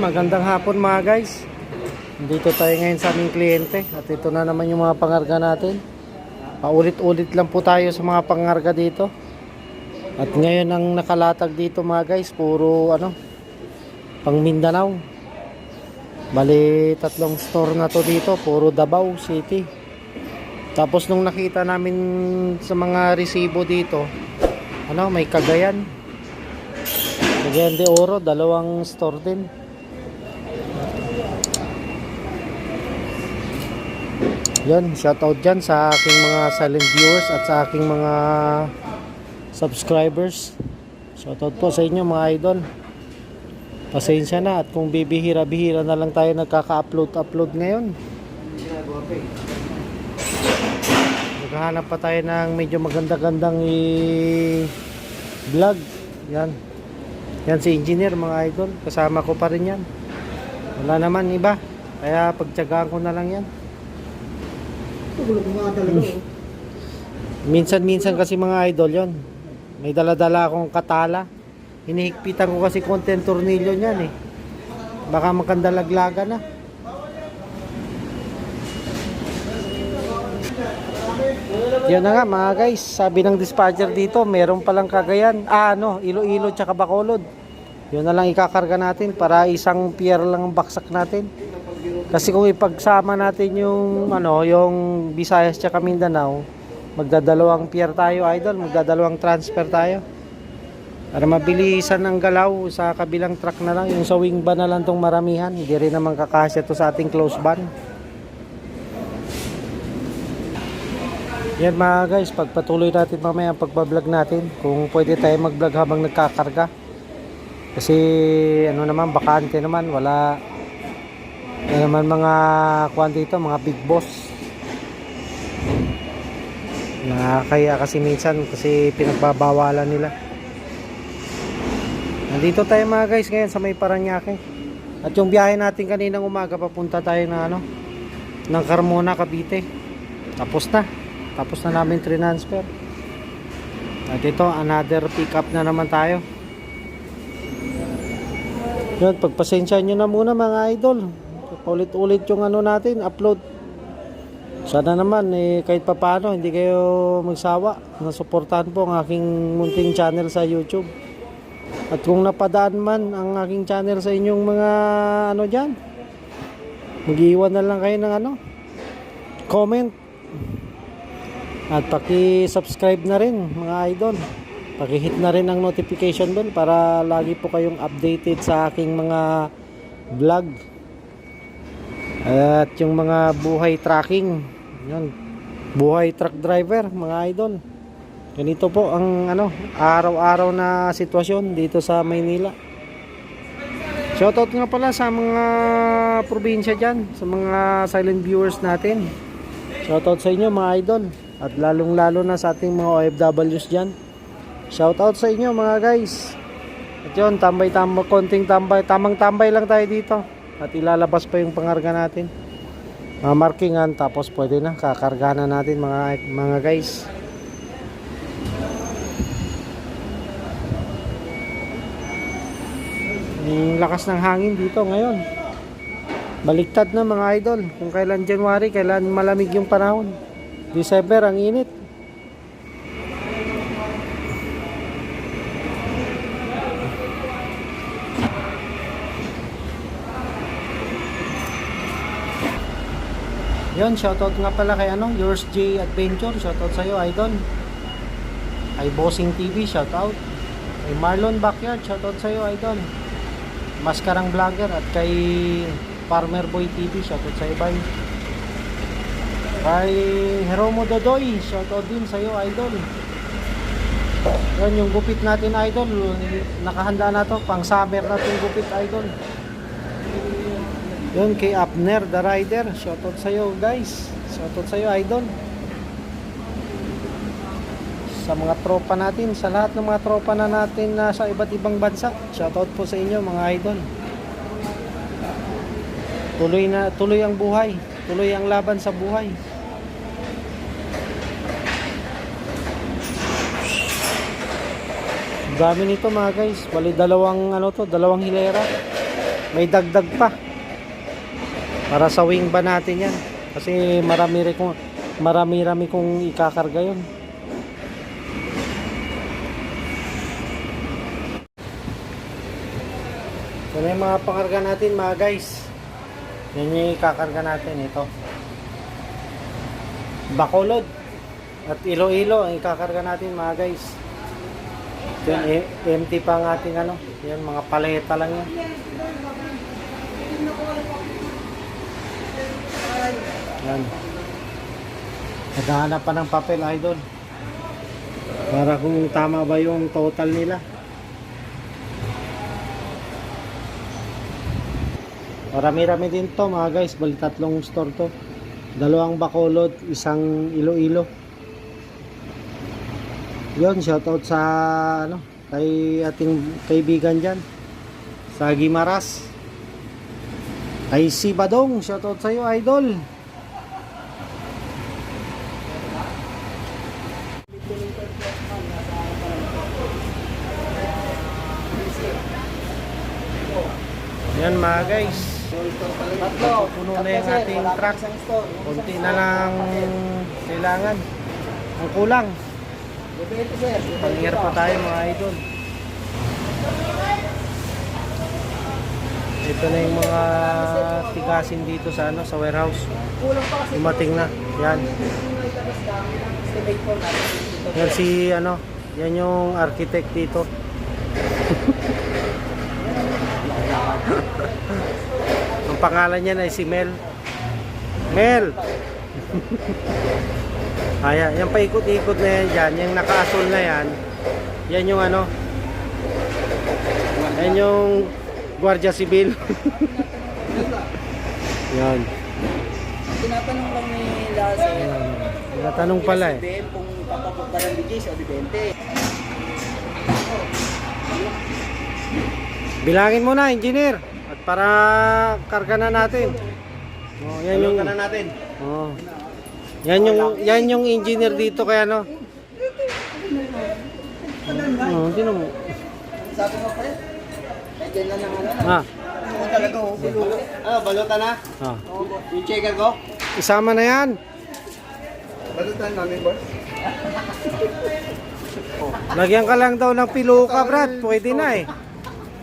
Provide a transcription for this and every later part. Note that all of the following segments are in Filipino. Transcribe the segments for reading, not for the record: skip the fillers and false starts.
Magandang hapon mga guys. Dito tayo ngayon sa aming kliyente. At ito na naman yung mga pangarga natin. Paulit-ulit lang po tayo sa mga pangarga dito. At ngayon ang nakalatag dito mga guys, puro pang Mindanao. Bali, 3 store na to dito, puro Davao City. Tapos nung nakita namin sa mga resibo dito, may Cagayan de Oro, 2 store din. Yan, shoutout dyan sa aking mga silent viewers at sa aking mga subscribers. Shoutout po sa inyo mga idol. Pasensya na at kung bibihira-bihira na lang tayo nagkaka-upload ngayon. Naghahanap pa tayo ng medyo maganda-gandang vlog. Yan. Yan si engineer mga idol. Kasama ko pa rin yan. Wala naman iba. Kaya pagtyagaan ko na lang yan. Minsan kasi mga idol yon, may dala-dala akong katala, hinihigpitan ko kasi konting tornilyo niyan baka makandalaglaga na. Yan na nga mga guys, sabi ng dispatcher dito meron palang Cagayan, Iloilo tsaka Bacolod. Yun na lang ikakarga natin para isang pier lang ang baksak natin. Kasi kung ipagsama natin yung Visayas tsaka Mindanao, magdadalawang pier tayo idol, magdadalawang transfer tayo. Para mabilisan ang galaw sa kabilang truck na lang, yung sa wing van na lang tong maramihan, hindi rin naman kakasya to sa ating close van. Yan mga guys, pagpatuloy natin mamaya ang pagbablog natin, kung pwede tayo mag-vlog habang nagkakarga. Kasi bakante naman, wala. Yan naman mga dito, mga big boss. Kaya kasi minsan kasi pinagbabawalan nila. Nandito tayo mga guys ngayon sa may Parañaque. At yung biyahe natin kaninang umaga papunta tayo ng Carmona, Cavite. Tapos na namin transfer. At ito another pick up na naman tayo. Yan, pagpasensya nyo na muna mga idol. Ulit-ulit yung natin, upload. Sana naman kahit papaano hindi kayo magsawa na suportahan po ang aking munting channel sa YouTube. At kung napadaan man ang aking channel sa inyong mga dyan, mag-iwan na lang kayo ng comment. At paki-subscribe na rin mga idol. Paki-hit na rin ang notification bell para lagi po kayong updated sa aking mga vlog. At yung mga buhay tracking, yun, buhay truck driver mga idol. Ganito po ang araw-araw na sitwasyon dito sa Maynila. Shoutout nga pala sa mga probinsya dyan, sa mga silent viewers natin. Shoutout sa inyo mga idol. At lalong-lalo na sa ating mga OFWs dyan. Shoutout sa inyo mga guys. At yun, konting tambay, tamang tambay lang tayo dito. At ilalabas pa yung pangarga natin, markingan, tapos pwede na kakarga na natin mga guys. Yung lakas ng hangin dito ngayon, baliktad na mga idol. Kung kailan January, kailan malamig yung panahon. December ang init. Yun, shoutout nga pala kay Yours J Adventure, shoutout sa'yo idol. Kay Bossing TV, shoutout. Kay Marlon Backyard, shoutout sa'yo idol. Maskarang Vlogger at kay Farmer Boy TV, shoutout sa'yo bye. Kay Jeromo Dodoy, shoutout din sa'yo idol. Yun, yung gupit natin idol, nakahanda na to, pang summer na itong gupit idol. Yun, kay Abner the Rider, shoutout sa'yo guys, shoutout sa'yo idol. Sa mga tropa natin, sa lahat ng mga tropa na natin na sa iba't ibang bansa, shoutout po sa inyo mga idol. Tuloy ang buhay, tuloy ang laban sa buhay. Dami nito mga guys. Bali dalawang hilera. may dagdag pa. Para sa wing ba natin yan. Kasi marami kong ikakarga yun. Yan yung mga pakarga natin mga guys. Yan yung ikakarga natin. Ito Bacolod at Iloilo ang ikakarga natin mga guys. Yan, empty pa ang ating ano. Yan, mga paleta lang yan. Yan. Naghahanap pa ng papel, idol. Para kung tama ba yung total nila. Marami-rami din to mga guys. Bali 3 store to. 2 Bacolod, 1 Iloilo. Yun, shoutout sa ano, kay ating kaibigan dyan sa Guimaras. Kay si Badong, shoutout sa iyo idol. Yan mga guys, puno na yung ating truck. Kunti na lang kailangan. Ang kulang, pang-air pa tayo mga idol. Ito na yung mga tigasin dito sa ano, sa warehouse. Dumating na. Yan. Yan si ano, yan yung architect dito. Ang pangalan niya ay si Mel. Mel. Ayan, yung paikot-ikot na yan dyan, yung naka-asul na yan, yan yung ano, yan yung Guardia Civil. Yan. Tinatanong lang nila sa tinatanong pala eh. kung papapunta ng BGs o dipente. Bilangin mo na, engineer. At para karga na natin. Oh, yan yung na natin. Oh. Yan yung engineer dito kaya no. Oh, hindi mo. Sabi mo pa rin? Diyan lang ng ano. Ah. Ano talaga oh, bilulo. Balutan na? Ah. Yung checker ko? Isama na yan. Balutan namin, boss. Lagyan ka lang daw ng piluka, Brad. Pwede na eh.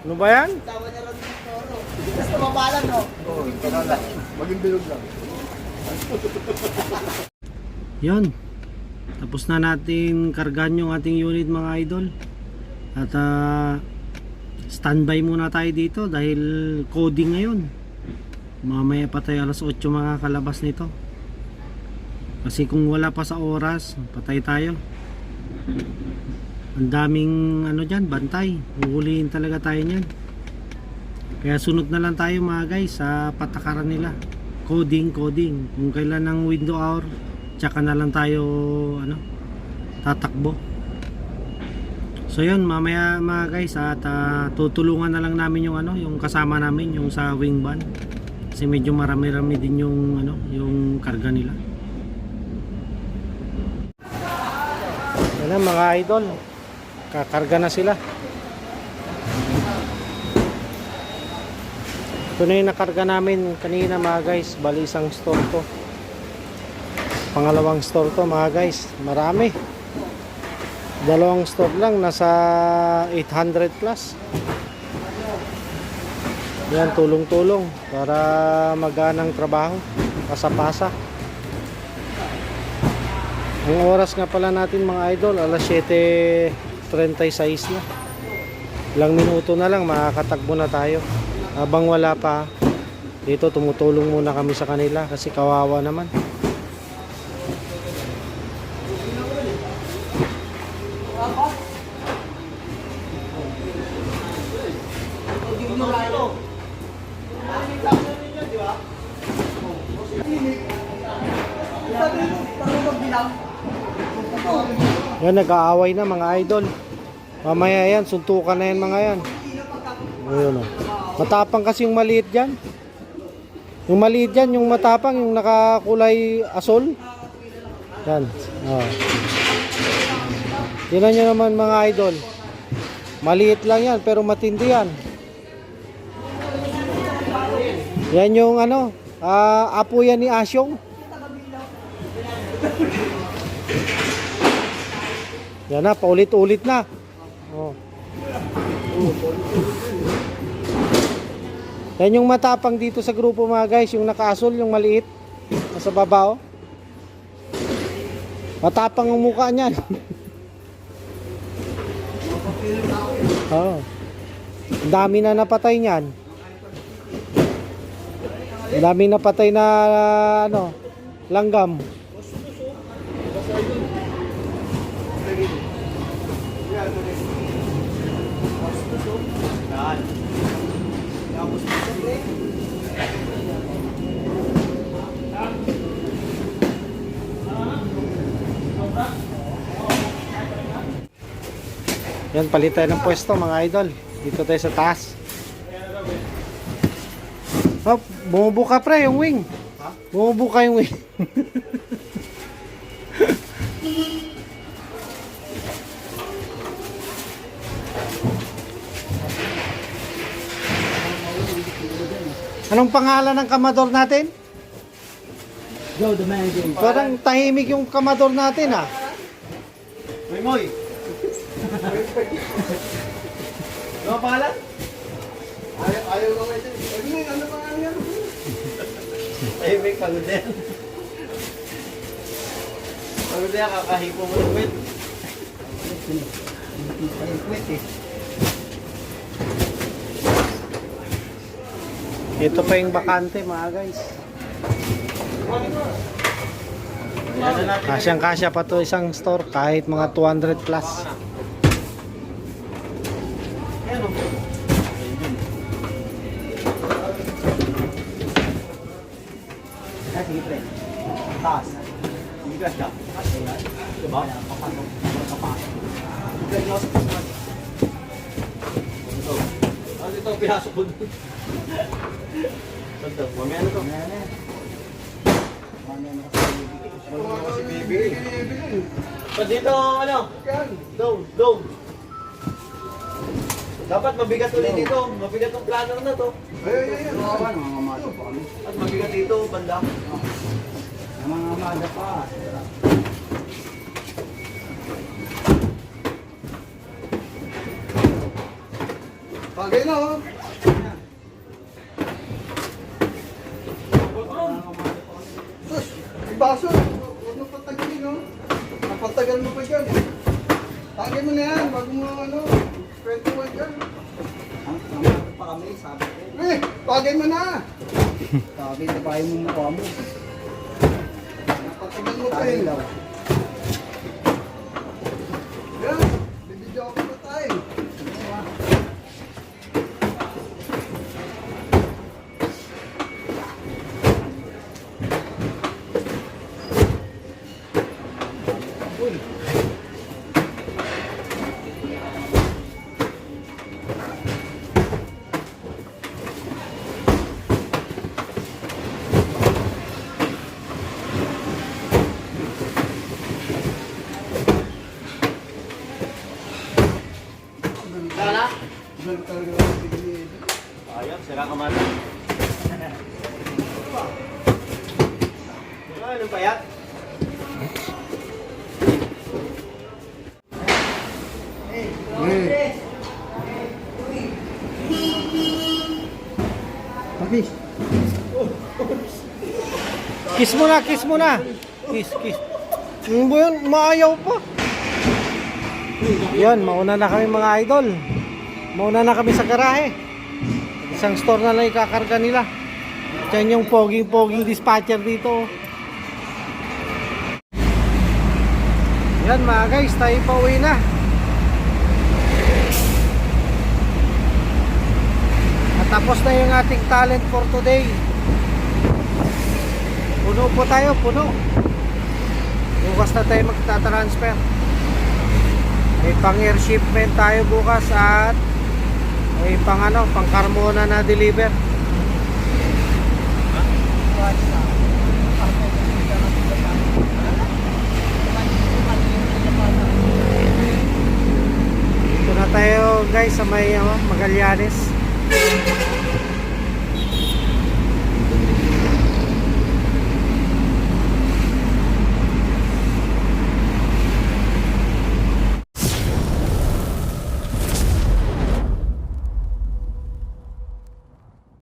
Ano ba yan? Tawa niya lang ng toro. Basta mabalan, no? Oo, maging bilog lang. Yan. Tapos na natin kargan yung ating unit mga idol. At standby muna tayo dito dahil coding ngayon. Mamaya pa tayo alas 8 makakalabas nito. Kasi kung wala pa sa oras, patay tayo. Ang daming ano dyan, bantay. Huhulihin talaga tayo nyan. Kaya sunod na lang tayo mga guys sa patakaran nila. Coding. Kung kailan ng window hour, tsaka na lang tayo ano, tatakbo. So yun, mamaya mga guys at tutulungan na lang namin yung ano, yung kasama namin yung sa wing van. Kasi medyo marami-rami din yung ano, yung karga nila. Yan na mga idol. Kakarga na sila. Ito na yung nakarga namin kanina mga guys. Bali isang store to. Pangalawang store to mga guys. Marami. 2 store lang. Nasa 800 plus. Yan, tulong-tulong. Para maganang trabaho. Pasa-pasa. Ang oras nga pala natin mga idol, alas 7:36 na. Ilang minuto na lang makakatagbo na tayo. Habang wala pa, dito tumutulong muna kami sa kanila kasi kawawa naman. Yan, nag-aaway na mga idol. Mamaya yan, suntukan na yan mga yan. Ayun, oh. Matapang kasi yung maliit dyan. Yung maliit dyan, yung matapang, yung nakakulay asol. Yan. Oh. Tingnan nyo naman mga idol. Maliit lang yan, pero matindi yan. Yan yung ano, apo yan ni Asyong. Yan na, paulit-ulit na. Oh. Yan yung matapang dito sa grupo mga guys, yung naka-asol, yung maliit. Nasa baba oh. Matapang ang mukha niyan. Oh. Ang dami na napatay niyan. Ang dami napatay na ano, langgam. Yan, palit tayo ng pwesto mga idol. Dito tayo sa taas. Oh, bumubuka pre yung wing. Bumubuka yung wing. Anong pangalan ng kamador natin? Joe, the man game. Parang tahimik yung kamador natin ah. Moy Moy. Ano pangalan? Ayaw ko kayo. Ano pangalan yan? Tahimik, pagod na yan. Pagod na yan, kakahipo mo ng kwit. Kwit eh. Ito pa yung bakante mga guys. Kasyang kasya pa to isang store kahit mga 200 plus. Sige pre. Taas. Bigas ka. Diba? Papasok. Papasok. Bigas nyo sa pasok. Ito. Ano ito ang pinasok ko doon? Ito. Mamaya na ito. Mamaya na. Mamaya na kasi baby. So dito ano? Dome. Dapat mabigat ulit dito. Mabigat ang planner na to. Ay. Nangangamada pa kami. At mabigat dito, banda. Nangangamada pa. Pagay na oh. Sus, ibaso. Huwag mo patagin oh. Napatagal mo pa dyan. Tagay mo na yan, bago mo ano. 21 dyan. Pa kami, sabi ko. Tagay mo na! Sabi, tapahin mo mukha mo. Napatagal mo pa eh. Yan, bibidyo ako na tayo. Sana? Ayos, sira ka man. Anong payat? Mabis. Kiss mo na, kiss mo na. Kiss. Ano ba yun? Maayaw pa. Yan, mauna na kami mga idol. Mauna na kami sa garahe. Isang store na lang ikakarga nila. Diyan yung poging dispatcher dito. Yan mga guys, tayo pa uwi na. At tapos na yung ating talent for today. Puno po tayo, puno. Bukas na tayo magta-transfer. May pang air shipment tayo bukas at may pang pang Carmona na deliver. Dito na tayo guys sa may Magallanes.